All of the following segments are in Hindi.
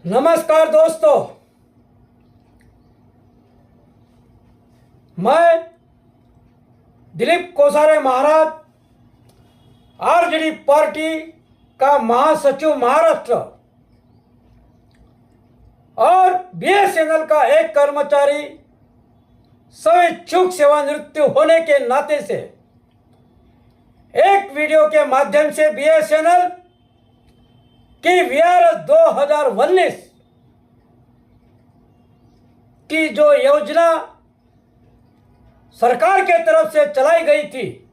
नमस्कार दोस्तों, मैं दिलीप कोसारे महाराज आरजेडी पार्टी का महासचिव महाराष्ट्र और बीएसएनएल का एक कर्मचारी स्वेच्छुक सेवानिवृत्ति होने के नाते से एक वीडियो के माध्यम से बीएसएनएल की वीआरएस 2019 की जो योजना सरकार के तरफ से चलाई गई थी,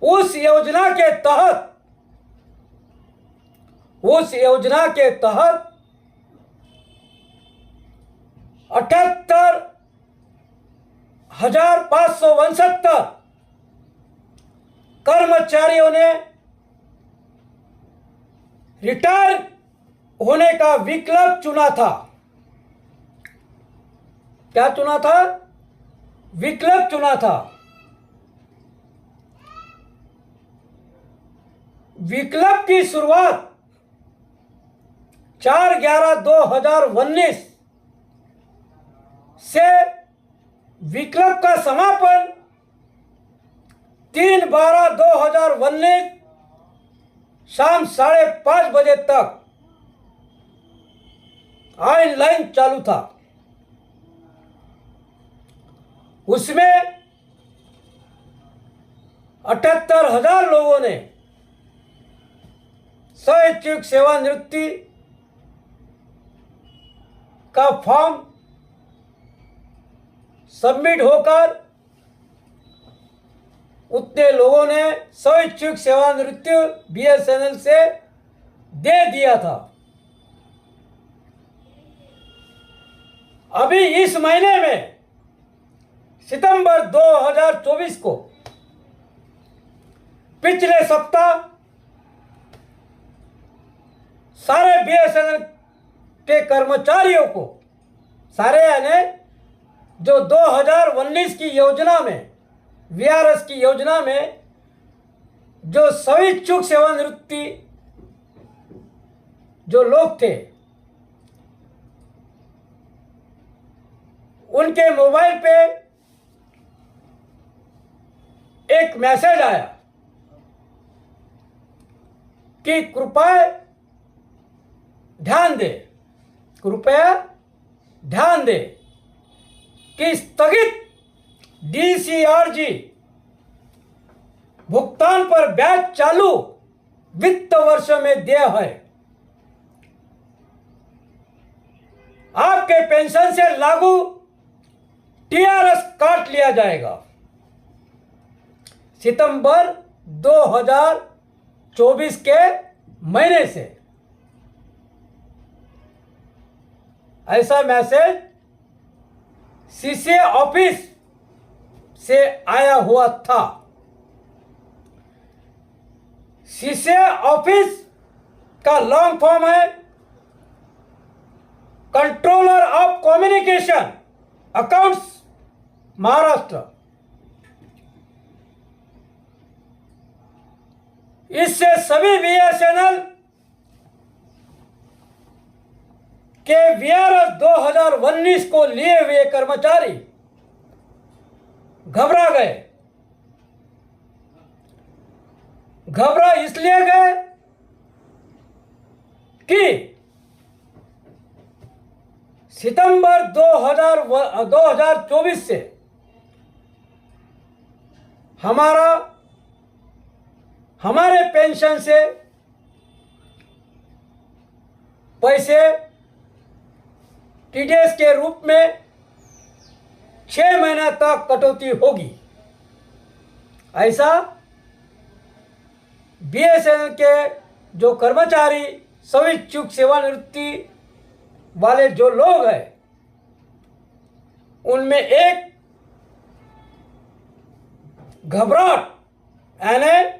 उस योजना के तहत 78,569 कर्मचारियों ने रिटायर होने का विकल्प चुना था। क्या चुना था? विकल्प चुना था। विकल्प की शुरुआत 4/11/2019 से विकल्प का समापन 3/12/2019 शाम 5:30 बजे तक ऑनलाइन चालू था। उसमें 78,000 लोगों ने स्वैच्छिक सेवानिवृत्ति का फॉर्म सबमिट होकर उतने लोगों ने स्वैच्छिक सेवानिवृत्ति बीएसएनएल से दे दिया था। अभी इस महीने में सितंबर 2024 को पिछले सप्ताह सारे बीएसएनएल के कर्मचारियों को, सारे यानी जो 2019 की योजना में, वीआरएस की योजना में जो स्वेच्छुक सेवानिवृत्ति जो लोग थे, उनके मोबाइल पे एक मैसेज आया कि कृपया ध्यान दे कि स्थगित डीसीआरजी भुगतान पर ब्याज चालू वित्त वर्ष में देय है। आपके पेंशन से लागू टीआरएस काट लिया जाएगा। सितंबर 2024 के महीने से ऐसा मैसेज सीसीए ऑफिस से आया हुआ था। सीसीए ऑफिस का लॉन्ग फॉर्म है controller of communication accounts Maharashtra. इससे सभी बीएसएनएल के वीआरएस 2019 को लिए हुए कर्मचारी घबरा गए। घबरा इसलिए गए कि सितंबर 2024 से हमारे पेंशन से पैसे टीडीएस के रूप में 6 महीने तक कटौती होगी। ऐसा बीएसएनएल के जो कर्मचारी स्वेच्छुक सेवानिवृत्ति वाले जो लोग हैं, उनमें एक घबराहट यानी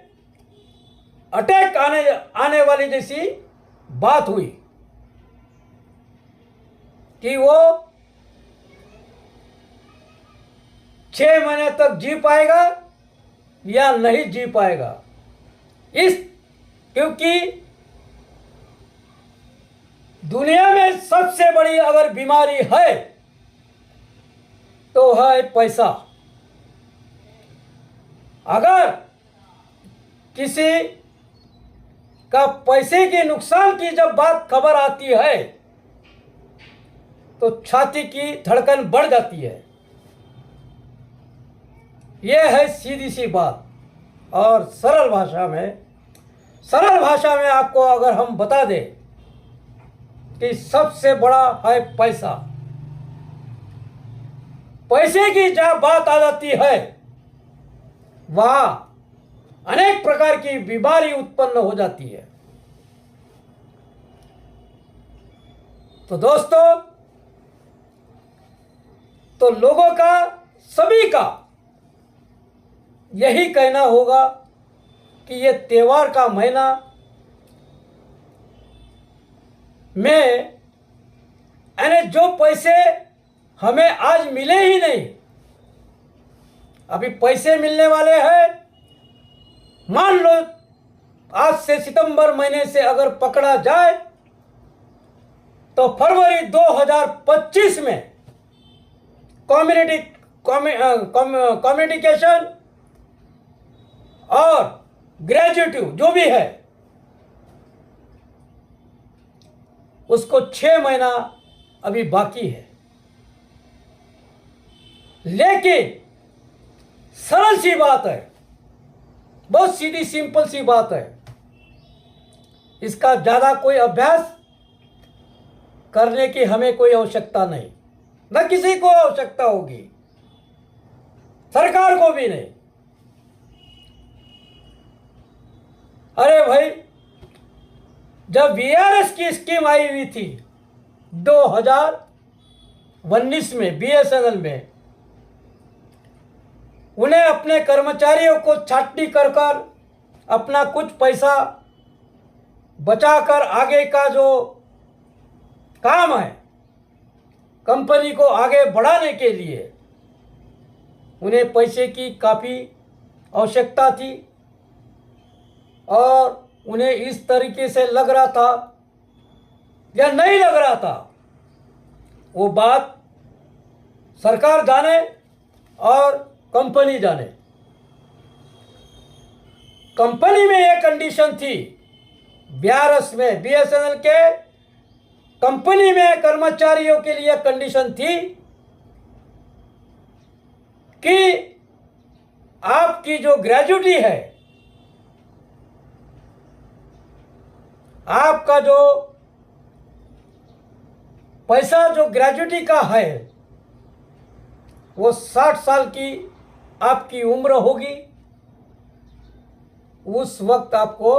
अटैक आने वाली जैसी बात हुई कि वो 6 महीने तक जी पाएगा या नहीं जी पाएगा। क्योंकि दुनिया में सबसे बड़ी अगर बीमारी है तो है पैसा। अगर किसी का पैसे के नुकसान की जब बात खबर आती है तो छाती की धड़कन बढ़ जाती है। यह है सीधी सी बात। और सरल भाषा में आपको अगर हम बता दें कि सबसे बड़ा है पैसा। पैसे की जब बात आ जाती है वहां अनेक प्रकार की बीमारी उत्पन्न हो जाती है। तो दोस्तों, तो लोगों का, सभी का यही कहना होगा कि ये त्योहार का महीना में यानी जो पैसे हमें आज मिले ही नहीं, अभी पैसे मिलने वाले हैं। मान लो आज से सितंबर महीने से अगर पकड़ा जाए तो फरवरी 2025 में कम्युनिकेशन और ग्रेजुएटी जो भी है उसको 6 महीना अभी बाकी है। लेकिन सरल सी बात है, बहुत सीधी सिंपल सी बात है। इसका ज्यादा कोई अभ्यास करने की हमें कोई आवश्यकता नहीं, न किसी को आवश्यकता होगी, सरकार को भी नहीं। अरे भाई, जब वीआरएस की स्कीम आई हुई थी 2019 में बीएसएनएल में, उन्हें अपने कर्मचारियों को छाटनी कर अपना कुछ पैसा बचाकर आगे का जो काम है कंपनी को आगे बढ़ाने के लिए उन्हें पैसे की काफ़ी आवश्यकता थी। और उन्हें इस तरीके से लग रहा था या नहीं लग रहा था, वो बात सरकार जाने और कंपनी जाने। कंपनी में यह कंडीशन थी, वीआरएस में, बीएसएनएल के कंपनी में कर्मचारियों के लिए कंडीशन थी कि आपकी जो ग्रेजुटी है, आपका जो पैसा जो ग्रेजुटी का है वो 60 साल की आपकी उम्र होगी, उस वक्त आपको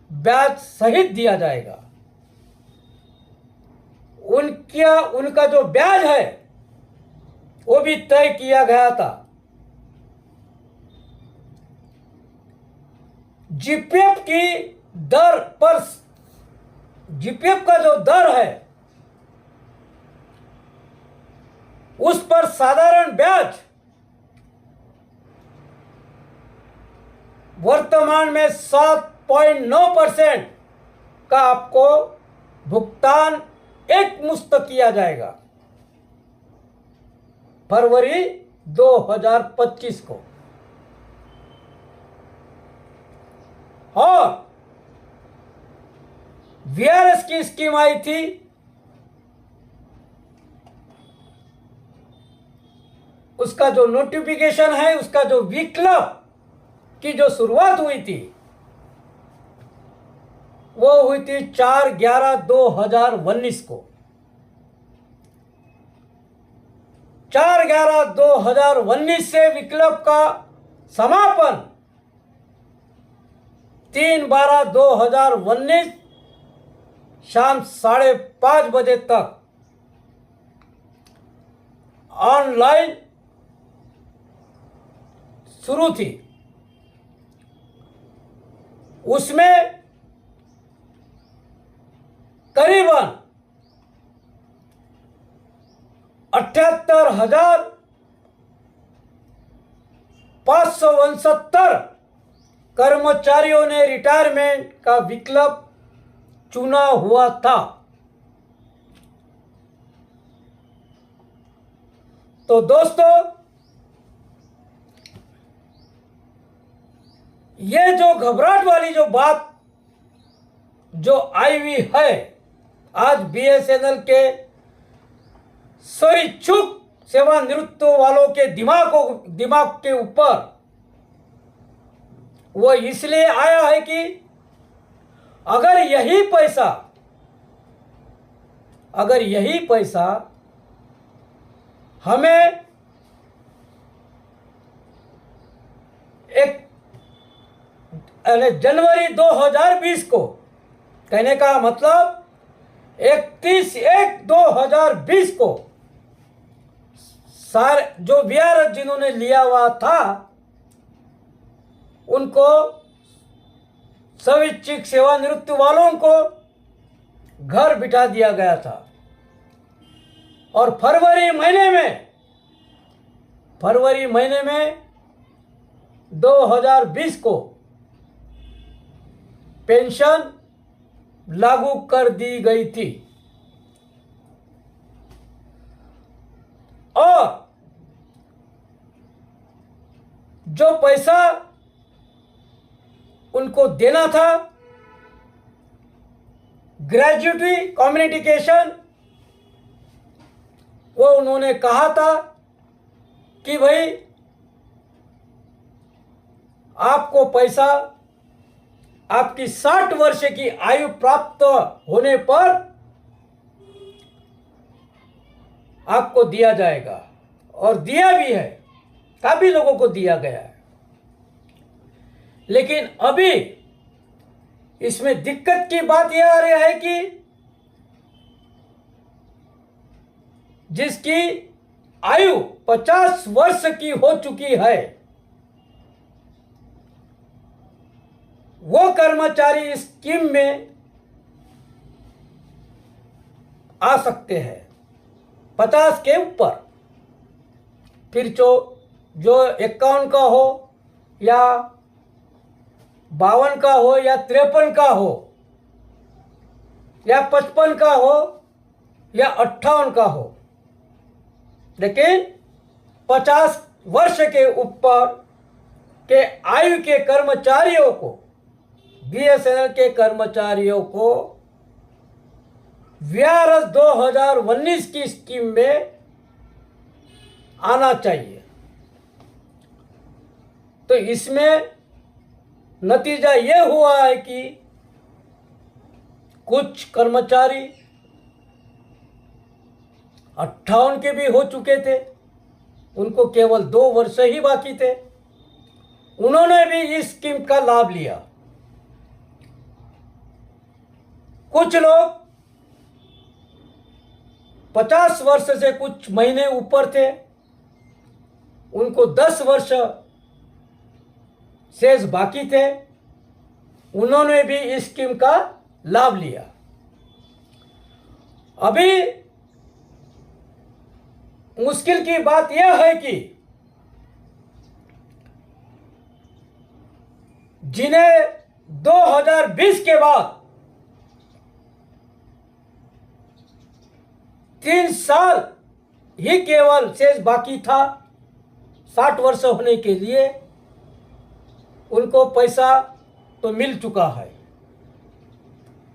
ब्याज सहित दिया जाएगा। उनका जो ब्याज है वो भी तय किया गया था। जीपीएफ की दर पर, जीपीएफ का जो दर है उस पर साधारण ब्याज वर्तमान में 7.9% का आपको भुगतान एक मुश्त किया जाएगा फरवरी 2025 को। और वीआरएस की स्कीम आई थी, उसका जो नोटिफिकेशन है, उसका जो विकल्प की जो शुरुआत हुई थी वो हुई थी 4/11/2019 को। 4/11/2019 से विकल्प का समापन 3/12/2019 शाम 5:30 बजे तक ऑनलाइन शुरू थी। उसमें करीबन 78,569 कर्मचारियों ने रिटायरमेंट का विकल्प चुना हुआ था। तो दोस्तों, ये जो घबराहट वाली जो बात जो आई हुई है, आज बीएसएनएल के स्वैच्छिक सेवानिवृत्त वालों के दिमाग के ऊपर, वो इसलिए आया है कि अगर यही पैसा हमें एक जनवरी 2020 को, कहने का मतलब 31/1/2020 को सारे जो वीआरएस जिन्होंने लिया हुआ था उनको, स्वैच्छिक सेवानिवृत्ति वालों को घर बिठा दिया गया था। और फरवरी महीने में 2020 को पेंशन लागू कर दी गई थी। और जो पैसा उनको देना था, ग्रेजुएटी कम्युनिकेशन, वो उन्होंने कहा था कि भाई आपको पैसा आपकी 60 वर्ष की आयु प्राप्त होने पर आपको दिया जाएगा, और दिया भी है, काफी लोगों को दिया गया है। लेकिन अभी इसमें दिक्कत की बात यह आ रही है कि जिसकी आयु 50 वर्ष की हो चुकी है, वो कर्मचारी इस स्कीम में आ सकते हैं 50 के ऊपर। फिर जो 51 का हो या 52 का हो या 53 का हो या 55 का हो या 58 का हो, लेकिन 50 वर्ष के ऊपर के आयु के कर्मचारियों को, बीएसएनएल के कर्मचारियों को वीआरएस 2019 की स्कीम में आना चाहिए। तो इसमें नतीजा यह हुआ है कि कुछ कर्मचारी 58 के भी हो चुके थे, उनको केवल 2 वर्ष ही बाकी थे, उन्होंने भी इस स्कीम का लाभ लिया। कुछ लोग 50 वर्ष से कुछ महीने ऊपर थे, उनको 10 वर्ष शेष बाकी थे, उन्होंने भी इस स्कीम का लाभ लिया। अभी मुश्किल की बात यह है कि जिन्हें 2020 के बाद 3 साल ही केवल शेष बाकी था 60 वर्ष होने के लिए, उनको पैसा तो मिल चुका है।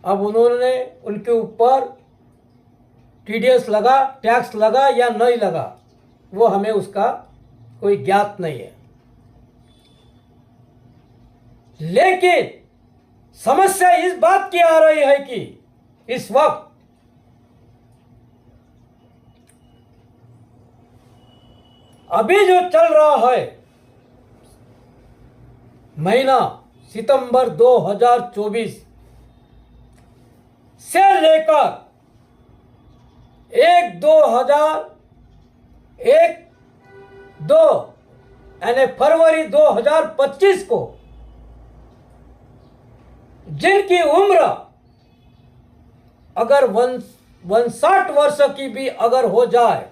अब उन्होंने उनके ऊपर टीडीएस लगा, टैक्स लगा या नहीं लगा, वो हमें उसका कोई ज्ञात नहीं है। लेकिन समस्या इस बात की आ रही है कि इस वक्त अभी जो चल रहा है महीना सितंबर 2024 से लेकर 1/2/2001 यानी फरवरी 2025 को जिनकी उम्र अगर 59 वर्ष की भी अगर हो जाए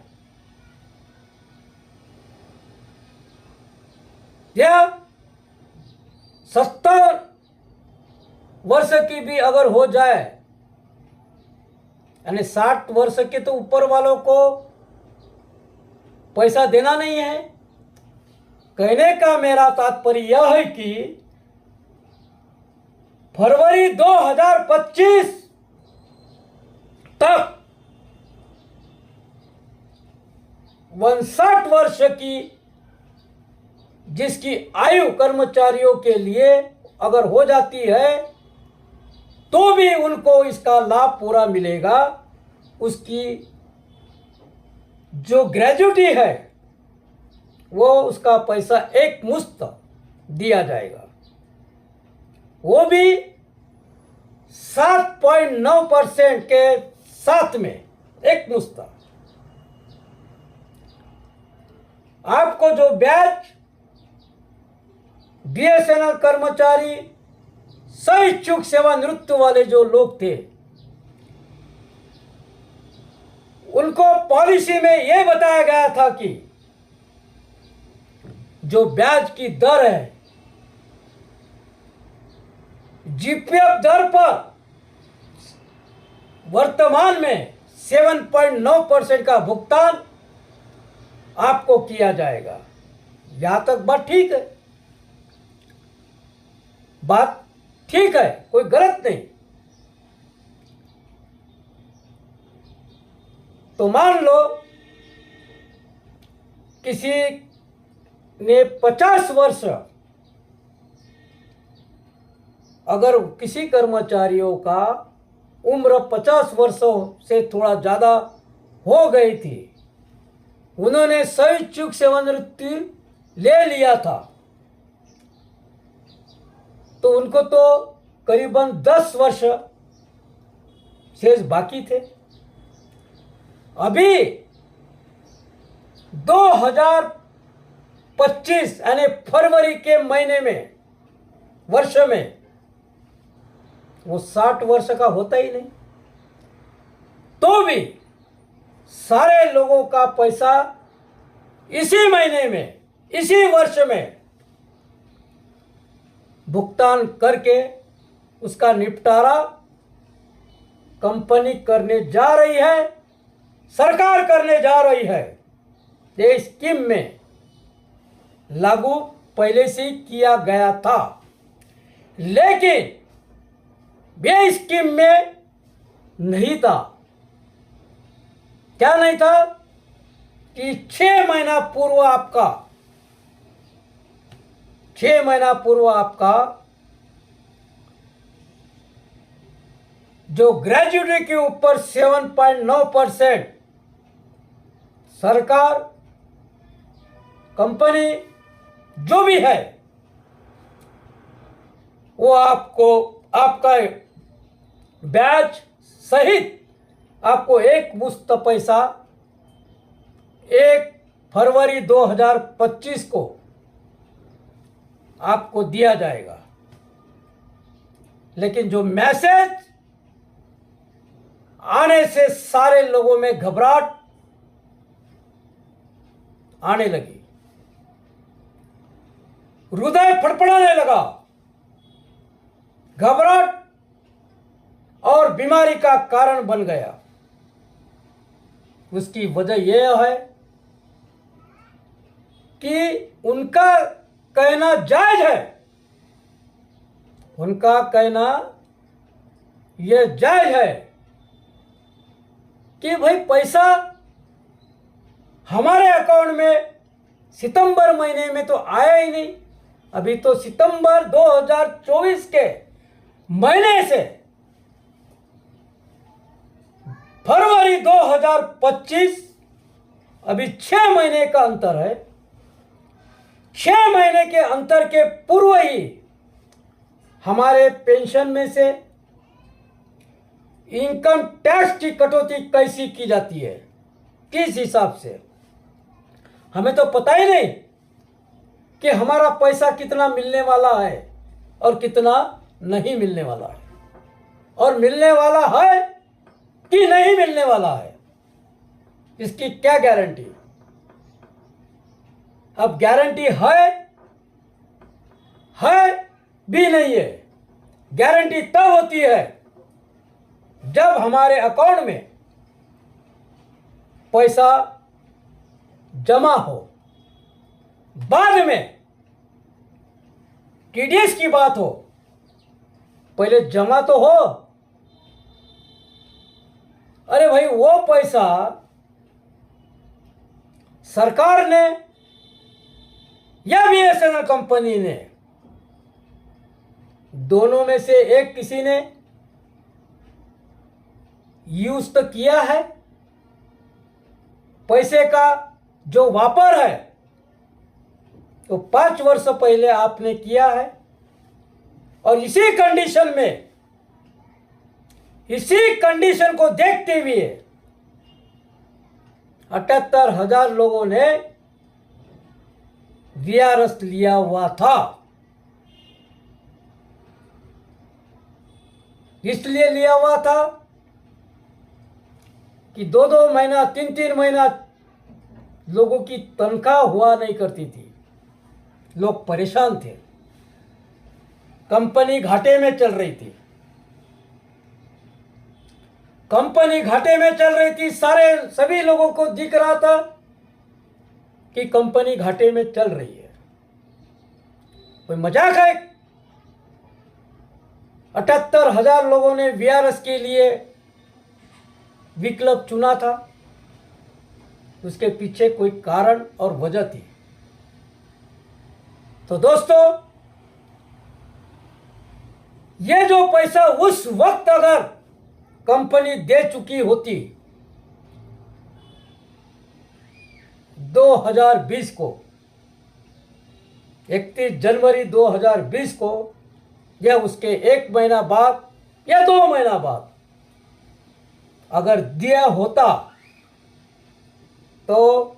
या 70 वर्ष की भी अगर हो जाए, यानी 60 वर्ष के तो ऊपर वालों को पैसा देना नहीं है। कहने का मेरा तात्पर्य यह है कि फरवरी 2025 तक 59 वर्ष की जिसकी आयु कर्मचारियों के लिए अगर हो जाती है तो भी उनको इसका लाभ पूरा मिलेगा। उसकी जो ग्रेजुटी है वो उसका पैसा एक मुश्त दिया जाएगा, वो भी 7.9% के साथ में एक मुश्त। आपको जो ब्याज बीएसएनएल कर्मचारी स्वैच्छिक सेवानिवृत्त वाले जो लोग थे उनको पॉलिसी में यह बताया गया था कि जो ब्याज की दर है जीपीएफ दर पर वर्तमान में 7.9% का भुगतान आपको किया जाएगा। यहां तक बात ठीक है, बात ठीक है, कोई गलत नहीं। तो मान लो किसी ने 50 वर्ष, अगर किसी कर्मचारियों का उम्र 50 वर्षों से थोड़ा ज़्यादा हो गई थी, उन्होंने स्वैच्छिक सेवानिवृत्ति ले लिया था, तो उनको तो करीबन 10 वर्ष शेष बाकी थे। अभी 2025 यानी फरवरी के महीने में, वर्ष में, वो 60 वर्ष का होता ही नहीं, तो भी सारे लोगों का पैसा इसी महीने में, इसी वर्ष में भुगतान करके उसका निपटारा कंपनी करने जा रही है, सरकार करने जा रही है। ये स्कीम में लागू पहले से किया गया था, लेकिन ये स्कीम में नहीं था। क्या नहीं था कि 6 महीना पूर्व आपका 6 महीना पूर्व आपका जो ग्रेजुएटी के ऊपर 7.9% सरकार, कंपनी जो भी है वो आपको आपका ब्याज सहित आपको एक मुश्त पैसा 1 फरवरी 2025 को आपको दिया जाएगा। लेकिन जो मैसेज आने से सारे लोगों में घबराहट आने लगी, हृदय फड़फड़ाने लगा, घबराहट और बीमारी का कारण बन गया। उसकी वजह यह है कि उनका कहना जायज है, उनका कहना यह जायज है कि भाई पैसा हमारे अकाउंट में सितंबर महीने में तो आया ही नहीं। अभी तो सितंबर 2024 के महीने से फरवरी 2025, अभी 6 महीने का अंतर है। 6 महीने के अंतर के पूर्व ही हमारे पेंशन में से इनकम टैक्स की कटौती कैसी की जाती है, किस हिसाब से, हमें तो पता ही नहीं कि हमारा पैसा कितना मिलने वाला है और कितना नहीं मिलने वाला है, और मिलने वाला है कि नहीं मिलने वाला है, इसकी क्या गारंटी। अब गारंटी है भी नहीं है। गारंटी तब होती है जब हमारे अकाउंट में पैसा जमा हो, बाद में टीडीएस की बात हो, पहले जमा तो हो। अरे भाई, वो पैसा सरकार ने या बीएसएनएल कंपनी ने, दोनों में से एक किसी ने यूज तो किया है। पैसे का जो व्यापार है तो 5 वर्ष पहले आपने किया है, और इसी कंडीशन को देखते हुए 78,000 लोगों ने वीआरएस लिया हुआ था। इसलिए लिया हुआ था कि 2-2 महीना, 3-3 महीना लोगों की तनख्वाह हुआ नहीं करती थी, लोग परेशान थे, कंपनी घाटे में चल रही थी, सभी लोगों को दिख रहा था कि कंपनी घाटे में चल रही है। कोई मजाक है? 78,000 लोगों ने वीआरएस के लिए विकल्प चुना था, उसके पीछे कोई कारण और वजह थी। तो दोस्तों, ये जो पैसा उस वक्त अगर कंपनी दे चुकी होती 2020 को, 31 जनवरी 2020 को, या उसके 1 महीना बाद या 2 महीना बाद अगर दिया होता, तो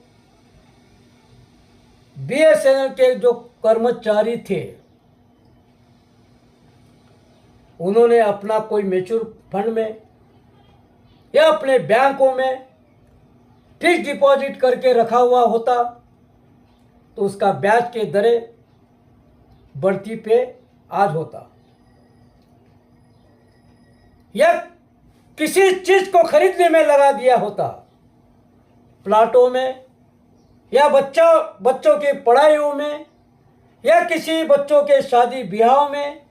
बीएसएनएल के जो कर्मचारी थे उन्होंने अपना कोई म्यूचुअल फंड में या अपने बैंकों में फिक्स डिपॉजिट करके रखा हुआ होता, तो उसका ब्याज के दरें बढ़ती पे आज होता, या किसी चीज को खरीदने में लगा दिया होता, प्लाटों में, या बच्चों के पढ़ाइयों में, या किसी बच्चों के शादी ब्याह में,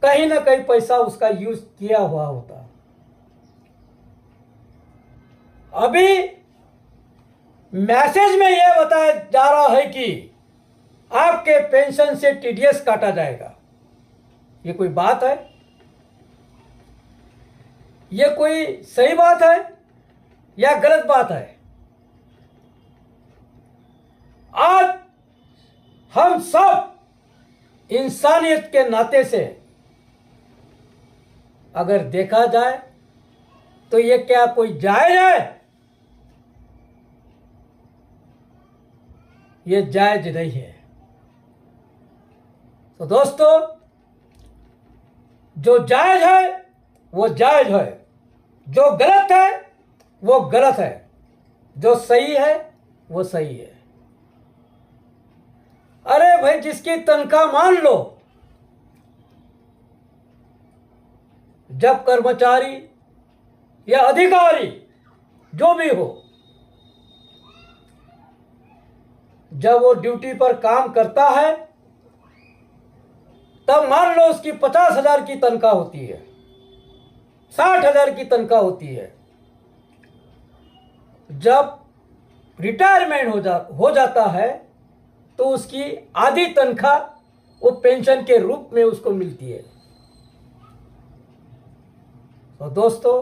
कहीं ना कहीं पैसा उसका यूज किया हुआ होता। अभी मैसेज में यह बताया जा रहा है कि आपके पेंशन से टीडीएस काटा जाएगा। ये कोई बात है? ये कोई सही बात है या गलत बात है? आज हम सब इंसानियत के नाते से अगर देखा जाए तो ये क्या कोई जायज है? ये जायज नहीं है। तो दोस्तों, जो जायज है वो जायज है, जो गलत है वो गलत है, जो सही है वो सही है। अरे भाई, जिसकी तनख्वाह मान लो, जब कर्मचारी या अधिकारी जो भी हो, जब वो ड्यूटी पर काम करता है, तब मान लो उसकी 50,000 की तनख्वाह होती है, 60,000 की तनख्वाह होती है। जब रिटायरमेंट हो जाता है तो उसकी आधी तनख्वाह वो पेंशन के रूप में उसको मिलती है। तो दोस्तों,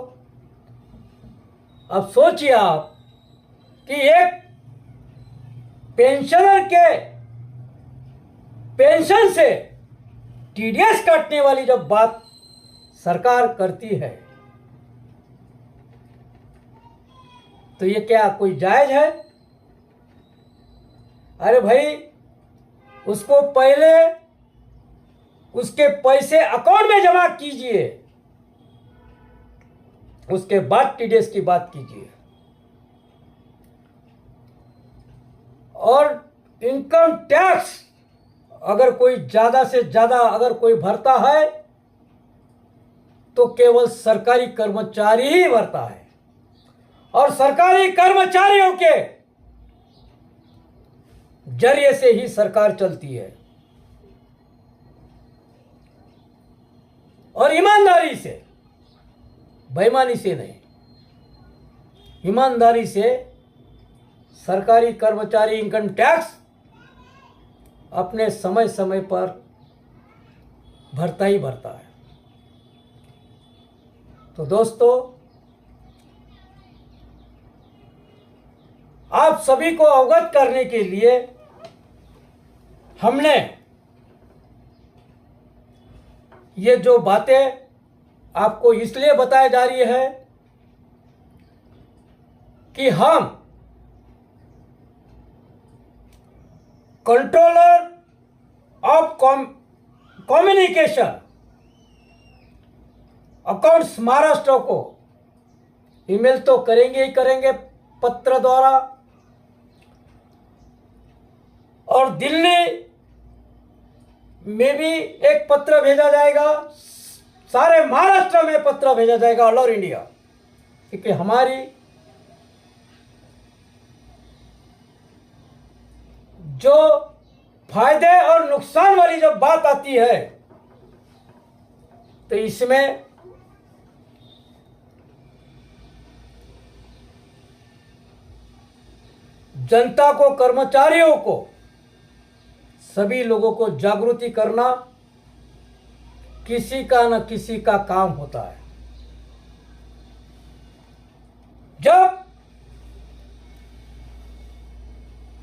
अब सोचिए आप कि एक पेंशनर के पेंशन से टीडीएस काटने वाली जब बात सरकार करती है, तो ये क्या कोई जायज है? अरे भाई, उसको पहले उसके पैसे अकाउंट में जमा कीजिए, उसके बाद टीडीएस की बात कीजिए। और इनकम टैक्स अगर कोई ज्यादा से ज्यादा अगर कोई भरता है तो केवल सरकारी कर्मचारी ही भरता है, और सरकारी कर्मचारियों के जरिए से ही सरकार चलती है और ईमानदारी से, बेईमानी से नहीं, ईमानदारी से सरकारी कर्मचारी इनकम टैक्स अपने समय समय पर भरता ही भरता है। तो दोस्तों, आप सभी को अवगत करने के लिए हमने ये जो बातें आपको इसलिए बताई जा रही है कि हम controller of communication accounts Maharashtra को ईमेल तो करेंगे ही करेंगे पत्र द्वारा, और दिल्ली में भी एक पत्र भेजा जाएगा, सारे महाराष्ट्र में पत्र भेजा जाएगा, ऑल ओवर इंडिया, क्योंकि हमारी जो फायदे और नुकसान वाली जब बात आती है तो इसमें जनता को, कर्मचारियों को, सभी लोगों को जागृति करना किसी का न किसी का काम होता है। जब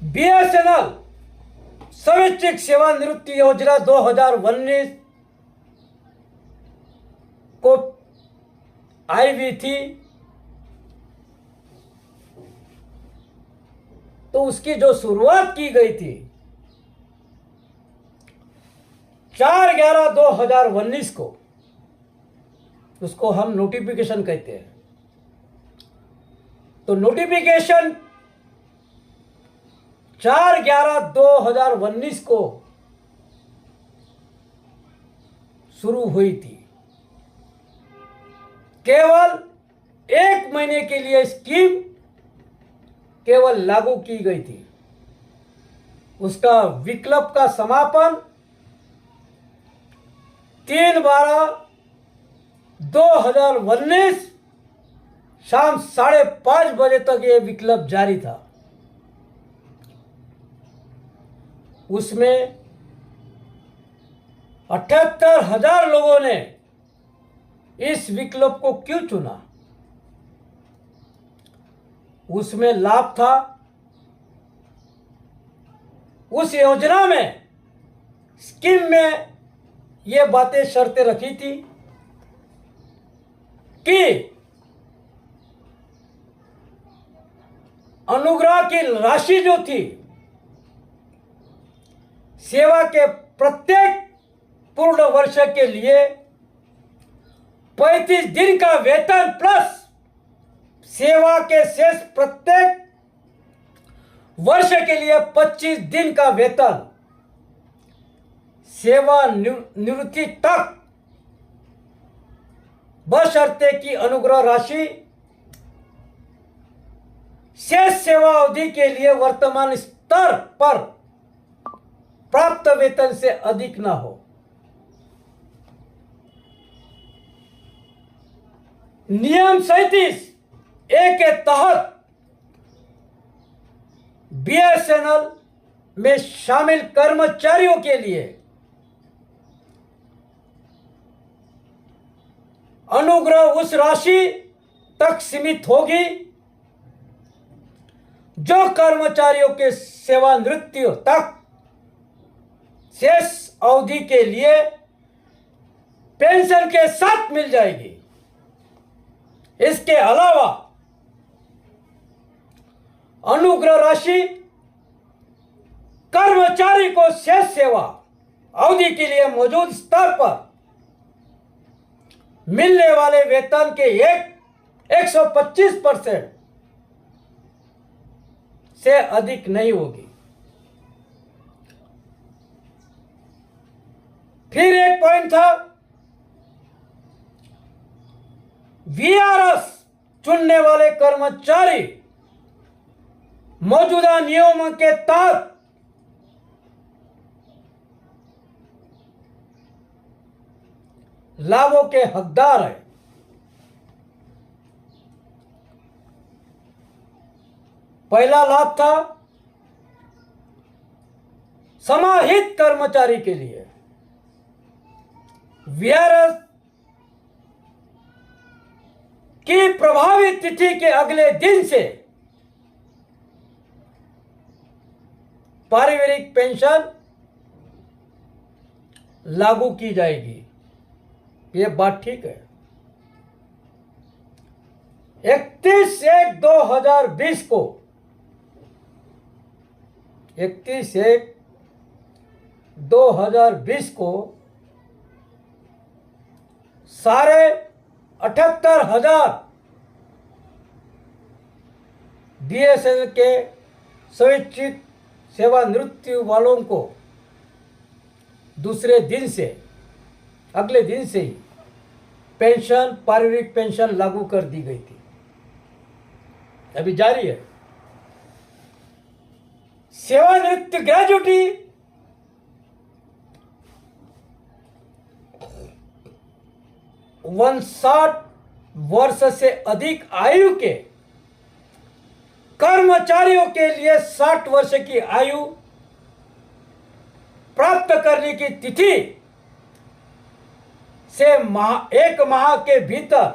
बीएसएनएल स्वैच्छिक सेवानिवृत्ति योजना 2019 को आई हुई थी, तो उसकी जो शुरुआत की गई थी 4/11/2019 को, उसको हम नोटिफिकेशन कहते हैं। तो नोटिफिकेशन 4/11/2019 को शुरू हुई थी। केवल 1 महीने के लिए स्कीम केवल लागू की गई थी। उसका विकल्प का समापन 3/12/2019 शाम 5:30 बजे तक यह विकल्प जारी था। उसमें 78,000 लोगों ने इस विकल्प को क्यों चुना? उसमें लाभ था, उस योजना में, स्कीम में ये बातें, शर्तें रखी थी कि अनुग्रह की राशि जो थी, सेवा के प्रत्येक पूर्ण वर्ष के लिए 35 दिन का वेतन प्लस सेवा के शेष प्रत्येक वर्ष के लिए 25 दिन का वेतन, सेवा निवृत्ति तक, बशर्ते कि अनुग्रह राशि शेष सेवा अवधि के लिए वर्तमान स्तर पर प्राप्त वेतन से अधिक ना हो। नियम 37A के तहत बीएसएनएल में शामिल कर्मचारियों के लिए अनुग्रह उस राशि तक सीमित होगी जो कर्मचारियों के सेवानिवृत्ति तक शेष अवधि के लिए पेंशन के साथ मिल जाएगी। इसके अलावा अनुग्रह राशि कर्मचारी को शेष सेवा अवधि के लिए मौजूद स्तर पर मिलने वाले वेतन के 125% से अधिक नहीं होगी। फिर एक पॉइंट था, वीआरएस चुनने वाले कर्मचारी मौजूदा नियमों के तहत लाभों के हकदार हैं। पहला लाभ था समाहित कर्मचारी के लिए, वीआरएस की प्रभावी तिथि के अगले दिन से पारिवारिक पेंशन लागू की जाएगी। ये बात ठीक है। 31/1/2020 को 31/1/2020 को 78,500 बीएसएनएल के स्वैच्छिक सेवानिवृत्ति वालों को दूसरे दिन से, अगले दिन से ही पेंशन, पारिवारिक पेंशन लागू कर दी गई थी। अभी जारी है। सेवानिवृत्ति ग्रेजुटी 59 वर्ष से अधिक आयु के कर्मचारियों के लिए 60 वर्ष की आयु प्राप्त करने की तिथि से एक माह के भीतर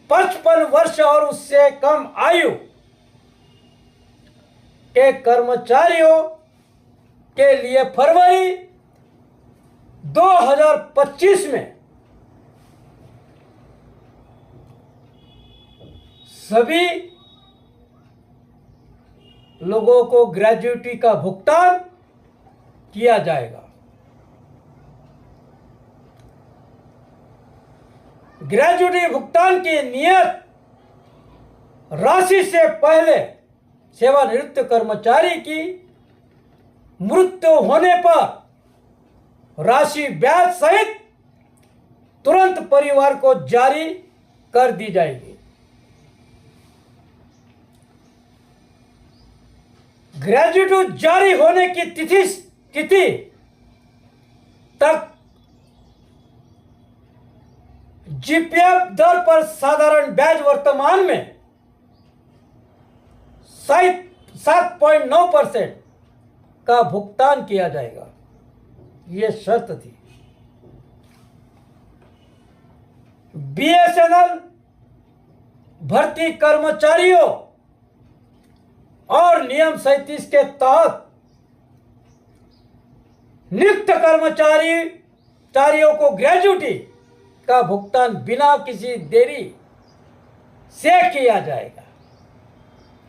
55 वर्ष और उससे कम आयु के कर्मचारियों के लिए फरवरी 2025 में सभी लोगों को ग्रेजुटी का भुगतान किया जाएगा। ग्रेजुटी भुगतान की नियत राशि से पहले सेवानिवृत्त कर्मचारी की मृत्यु होने पर राशि ब्याज सहित तुरंत परिवार को जारी कर दी जाएगी। ग्रेजुटी जारी होने की तिथि तक जीपीएफ दर पर साधारण ब्याज वर्तमान में 7.9% का भुगतान किया जाएगा। यह शर्त थी। बीएसएनएल भर्ती कर्मचारियों और नियम 37 के तहत नियुक्त कर्मचारियों को ग्रेजुटी का भुगतान बिना किसी देरी से किया जाएगा।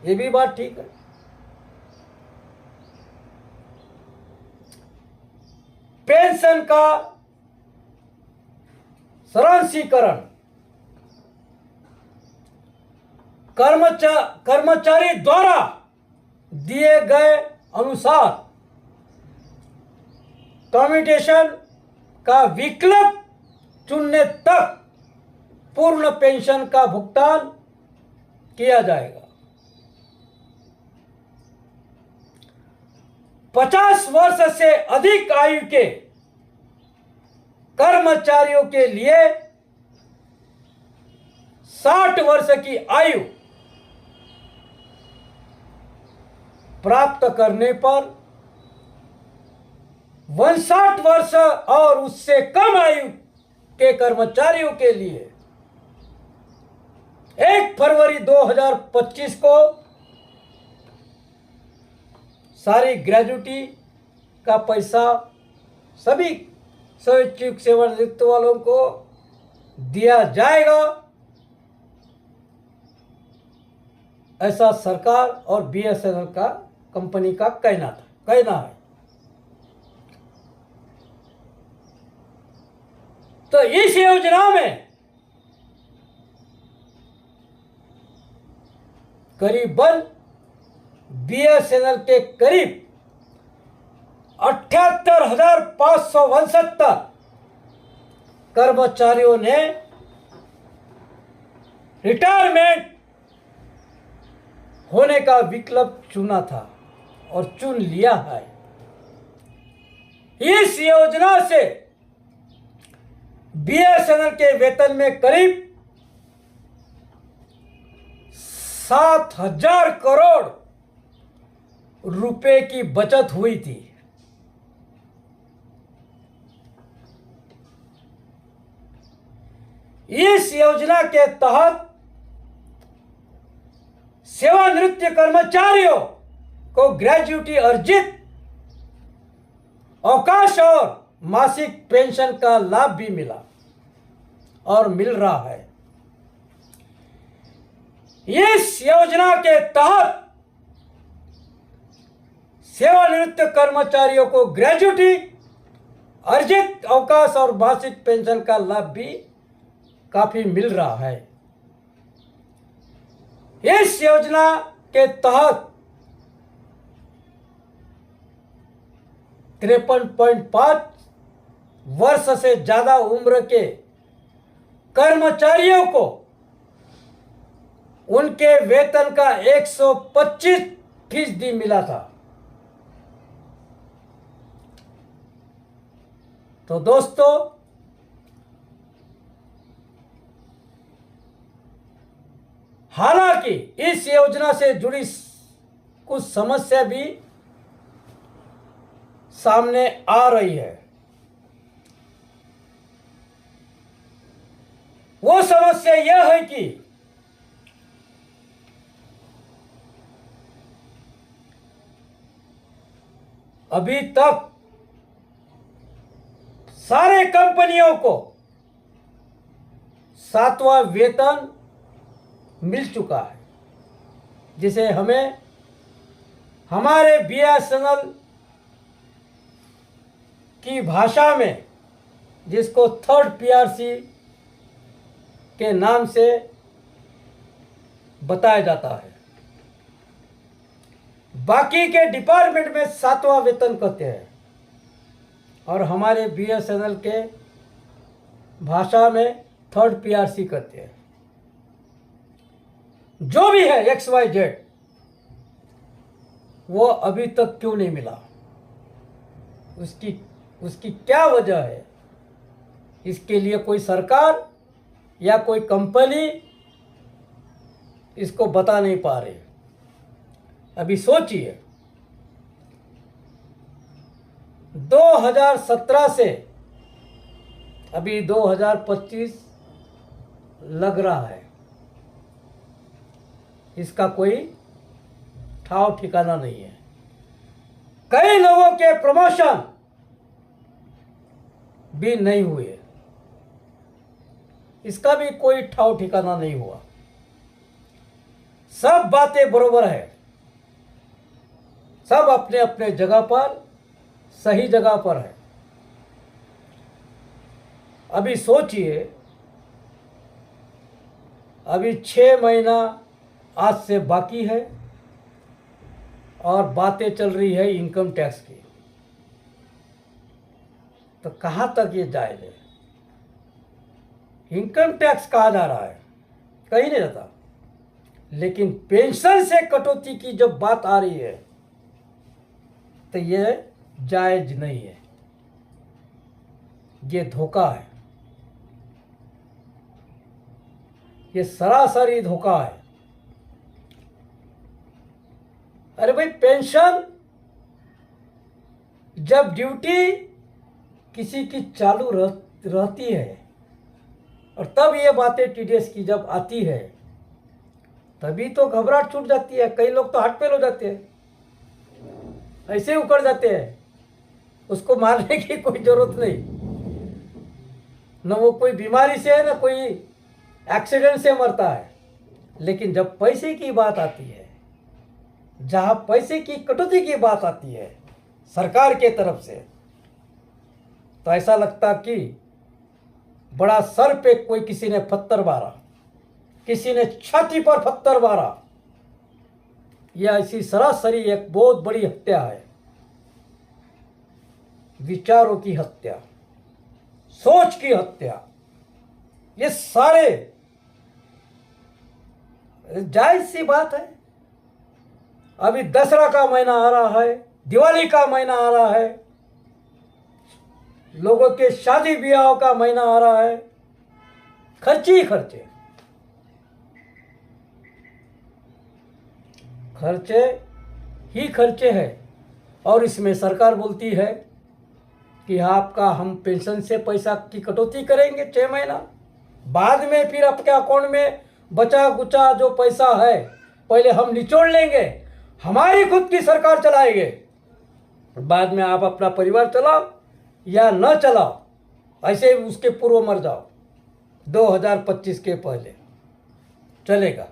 ये भी बात ठीक है। पेंशन का सारांशीकरण कर्मचारी द्वारा दिए गए अनुसार कम्यूटेशन का विकल्प चुनने तक पूर्ण पेंशन का भुगतान किया जाएगा। 50 वर्ष से अधिक आयु के कर्मचारियों के लिए 60 वर्ष की आयु प्राप्त करने पर 59 वर्ष और उससे कम आयु के कर्मचारियों के लिए 1 फरवरी 2025 को सारी ग्रेजुटी का पैसा सभी स्वैच्छिक सेवानिवृत्त वालों को दिया जाएगा। ऐसा सरकार और बीएसएनएल का कंपनी का कहना है। तो इस योजना में करीबन बीएसएनएल के करीब 78,569 कर्मचारियों ने रिटायरमेंट होने का विकल्प चुना था और चुन लिया है। इस योजना से बीएसएनएल के वेतन में करीब 7,000 करोड़ रुपए की बचत हुई थी। इस योजना के तहत सेवानिवृत्त कर्मचारियों को ग्रेजुएटी अर्जित अवकाश और मासिक पेंशन का लाभ भी मिला और मिल रहा है। इस योजना के तहत सेवानिवृत्त कर्मचारियों को ग्रेजुएटी अर्जित अवकाश और मासिक पेंशन का लाभ भी काफी मिल रहा है। इस योजना के तहत 53.5 वर्ष से ज्यादा उम्र के कर्मचारियों को उनके वेतन का 125% मिला था। तो दोस्तों, हालांकि इस योजना से जुड़ी कुछ समस्या भी सामने आ रही है। वो समस्या यह है कि अभी तक सारे कंपनियों को 7वां वेतन मिल चुका है, जिसे हमें हमारे बीएसएनएल की भाषा में, जिसको थर्ड पीआरसी के नाम से बताया जाता है, बाकी के डिपार्टमेंट में 7वां वेतन कहते हैं और हमारे बीएसएनएल के भाषा में थर्ड पीआरसी कहते हैं। जो भी है XYZ, वो अभी तक क्यों नहीं मिला, उसकी क्या वजह है? इसके लिए कोई सरकार या कोई कंपनी इसको बता नहीं पा रही। अभी सोचिए, 2017 से अभी 2025 लग रहा है, इसका कोई ठाव ठिकाना नहीं है। कई लोगों के प्रमोशन भी नहीं हुए, इसका भी कोई ठाव ठिकाना नहीं हुआ। सब बातें बरोबर है, सब अपने अपने जगह पर, सही जगह पर है। अभी सोचिए, अभी 6 महीना आज से बाकी है और बातें चल रही है इनकम टैक्स की। तो कहां तक ये जाएगा? इनकम टैक्स कहा जा रहा है, कहीं नहीं रहता, लेकिन पेंशन से कटौती की जब बात आ रही है तो ये जायज नहीं है, ये धोखा है, ये सरासरी धोखा है। अरे भाई, पेंशन जब ड्यूटी किसी की चालू रहती है और तब ये बातें टीडीएस की जब आती है, तभी तो घबराहट छूट जाती है। कई लोग तो हार्ट फेल हो जाते हैं, ऐसे उकड़ जाते हैं, उसको मारने की कोई जरूरत नहीं, न वो कोई बीमारी से है, न कोई एक्सीडेंट से मरता है। लेकिन जब पैसे की बात आती है, जहां पैसे की कटौती की बात आती है सरकार के तरफ से, तो ऐसा लगता कि बड़ा सर पे कोई किसी ने पत्थर मारा, किसी ने छाती पर पत्थर मारा। यह ऐसी सरासरी एक बहुत बड़ी हत्या है, विचारों की हत्या, सोच की हत्या। ये सारे जायज सी बात है। अभी दशहरा का महीना आ रहा है, दिवाली का महीना आ रहा है, लोगों के शादी ब्याह का महीना आ रहा है, खर्चे ही खर्चे, खर्चे ही खर्चे हैं। और इसमें सरकार बोलती है कि आपका हम पेंशन से पैसा की कटौती करेंगे 6 महीना, बाद में फिर आपके अकाउंट में बचा कुचा जो पैसा है पहले हम निचोड़ लेंगे, हमारी खुद की सरकार चलाएंगे, बाद में आप अपना परिवार चलाओ या न चलाओ, ऐसे उसके पूर्व मर जाओ, 2025 के पहले चलेगा।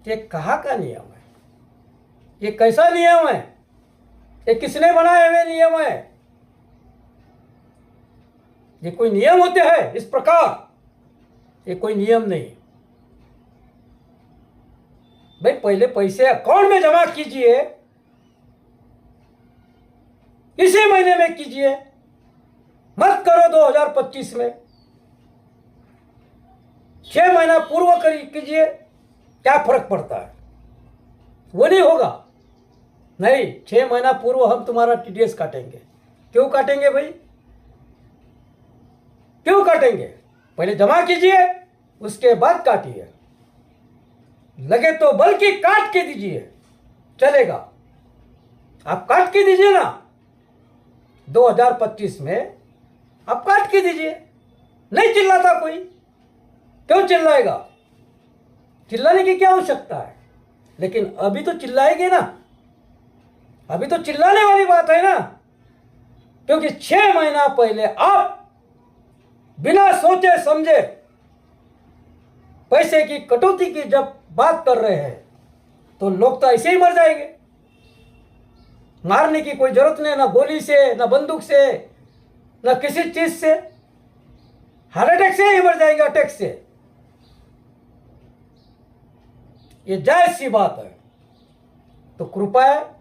ये कहाँ का नियम है? ये कैसा नियम है? ये किसने बनाए हुए नियम है? ये कोई नियम होते हैं इस प्रकार? ये कोई नियम नहीं भाई। पहले पैसे अकाउंट में जमा कीजिए, इसी महीने में कीजिए, मत करो 2025 में। 6 महीना पूर्व कीजिए, क्या फर्क पड़ता है? वो नहीं होगा। नहीं, 6 महीना पूर्व हम तुम्हारा टीडीएस काटेंगे। क्यों काटेंगे भाई? क्यों काटेंगे? पहले जमा कीजिए, उसके बाद काटिए, लगे तो बल्कि काट के दीजिए, चलेगा। आप काट के दीजिए ना, 2025 में आप काट के दीजिए। नहीं चिल्लाता कोई, क्यों चिल्लाएगा? चिल्लाने की क्या आवश्यकता है? लेकिन अभी तो चिल्लाएंगे ना, अभी तो चिल्लाने वाली बात है ना, क्योंकि 6 महीना पहले आप बिना सोचे समझे पैसे की कटौती की जब बात कर रहे हैं तो लोग तो ऐसे ही मर जाएंगे। मारने की कोई जरूरत नहीं, ना गोली से, ना बंदूक से, ना किसी चीज से, हार्ट अटैक से ही मर जाएंगे, अटैक से। ये जायज सी बात है। तो कृपया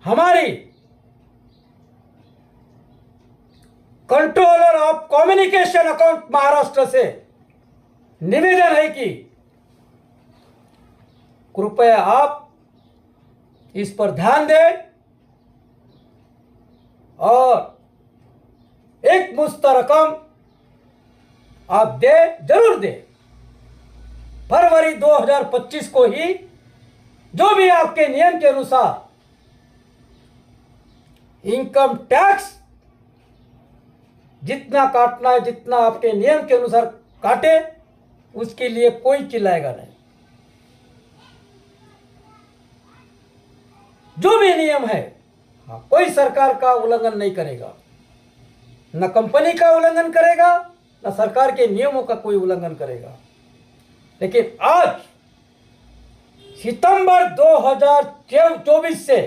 हमारी controller of communication account Maharashtra से निवेदन है कि कृपया आप इस पर ध्यान दें और एक मुश्त रकम आप दे, जरूर दे। फरवरी 2025 को ही जो भी आपके नियम के अनुसार इनकम टैक्स जितना काटना है, जितना आपके नियम के अनुसार काटे, उसके लिए कोई चिल्लाएगा नहीं। जो भी नियम है, कोई सरकार का उल्लंघन नहीं करेगा, न कंपनी का उल्लंघन करेगा, न सरकार के नियमों का कोई उल्लंघन करेगा। लेकिन आज सितंबर 2024 से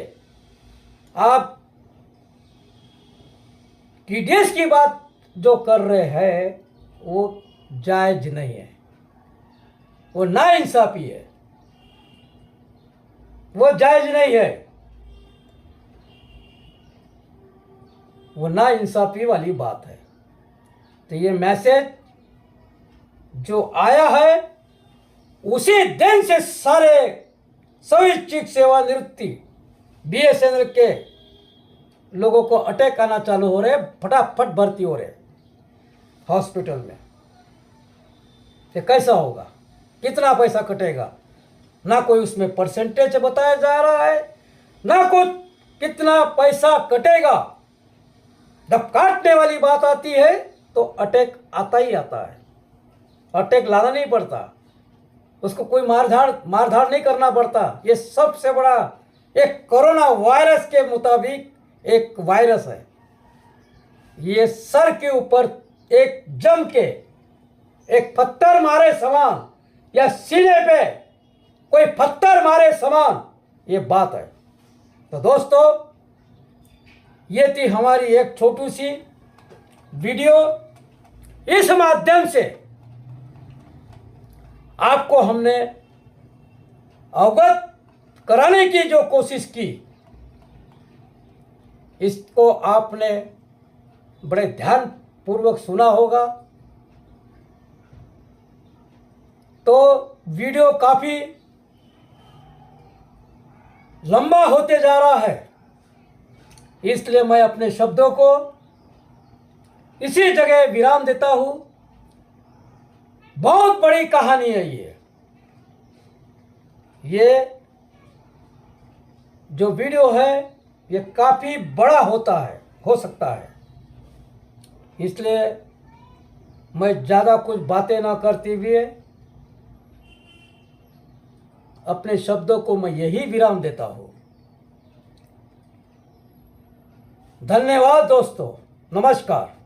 आप टीडीएस की बात जो कर रहे हैं वो जायज नहीं है, वो नाइंसाफी है, वो जायज नहीं है, वो नाइंसाफी वाली बात है। तो ये मैसेज जो आया है उसी दिन से सारे स्वैच्छिक सेवानिवृत्ति बीएसएनएल के लोगों को अटैक आना चालू हो रहे, फटाफट भर्ती हो रहे हॉस्पिटल में। ये कैसा होगा? कितना पैसा कटेगा? ना कोई उसमें परसेंटेज बताया जा रहा है, ना कुछ कितना पैसा कटेगा। जब काटने वाली बात आती है तो अटैक आता ही आता है। अटैक लाना नहीं पड़ता, उसको कोई मारधाड़ नहीं करना पड़ता। ये सबसे बड़ा एक कोरोना वायरस के मुताबिक एक वायरस है। ये सर के ऊपर एक जम के एक पत्थर मारे समान या सीने पे कोई पत्थर मारे समान ये बात है। तो दोस्तों, ये थी हमारी एक छोटी सी वीडियो। इस माध्यम से आपको हमने अवगत कराने की जो कोशिश की, इसको आपने बड़े ध्यान पूर्वक सुना होगा। तो वीडियो काफी लंबा होते जा रहा है, इसलिए मैं अपने शब्दों को इसी जगह विराम देता हूं। बहुत बड़ी कहानी है ये जो वीडियो है ये काफी बड़ा हो सकता है, इसलिए मैं ज़्यादा कुछ बातें ना करते हुए अपने शब्दों को मैं यही विराम देता हूँ। धन्यवाद दोस्तों, नमस्कार।